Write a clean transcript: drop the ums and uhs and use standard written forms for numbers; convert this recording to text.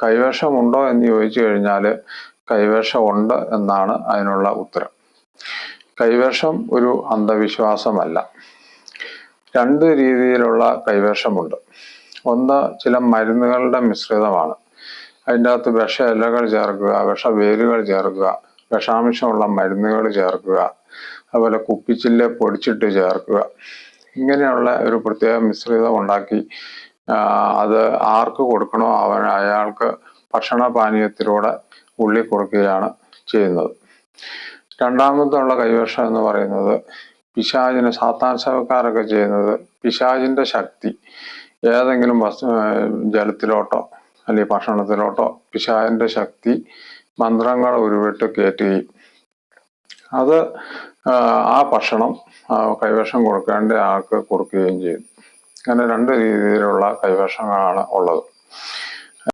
കൈവേഷമുണ്ടോ എന്ന് ചോദിച്ചു കഴിഞ്ഞാൽ കൈവേഷമുണ്ട് എന്നാണ് അതിനുള്ള ഉത്തരം. കൈവേഷം ഒരു അന്ധവിശ്വാസമല്ല. രണ്ട് രീതിയിലുള്ള കൈവേഷമുണ്ട്. ഒന്ന് ചില മരുന്നുകളുടെ മിശ്രിതമാണ്. അതിൻ്റെ അകത്ത് വിഷ ഇലകൾ ചേർക്കുക, വിഷവേരുകൾ ചേർക്കുക, വിഷാംശമുള്ള മരുന്നുകൾ ചേർക്കുക, അതുപോലെ കുപ്പിച്ചില്ല് പൊടിച്ചിട്ട് ചേർക്കുക. ഇങ്ങനെയുള്ള ഒരു പ്രത്യേക മിശ്രിതം ഉണ്ടാക്കി അത് ആർക്ക് കൊടുക്കണോ അയാൾക്ക് ഭക്ഷണപാനീയത്തിലൂടെ ഉള്ളി കൊടുക്കുകയാണ് ചെയ്യുന്നത്. രണ്ടാമതുള്ള കൈവേഷം എന്ന് പറയുന്നത് പിശാചിന്, സാത്താൻ സേവക്കാരൊക്കെ ചെയ്യുന്നത് പിശാചിൻ്റെ ശക്തി ഏതെങ്കിലും ജലത്തിലോട്ടോ അല്ലെങ്കിൽ ഭക്ഷണത്തിലോട്ടോ പിശാചിൻ്റെ ശക്തി മന്ത്രങ്ങൾ ഉരുവിട്ട് കയറ്റുകയും അത് ആ ഭക്ഷണം കൈവേഷം കൊടുക്കേണ്ട ആൾക്ക് കൊടുക്കുകയും ചെയ്യും. അങ്ങനെ രണ്ട് രീതിയിലുള്ള കൈവേഷങ്ങളാണ് ഉള്ളത്.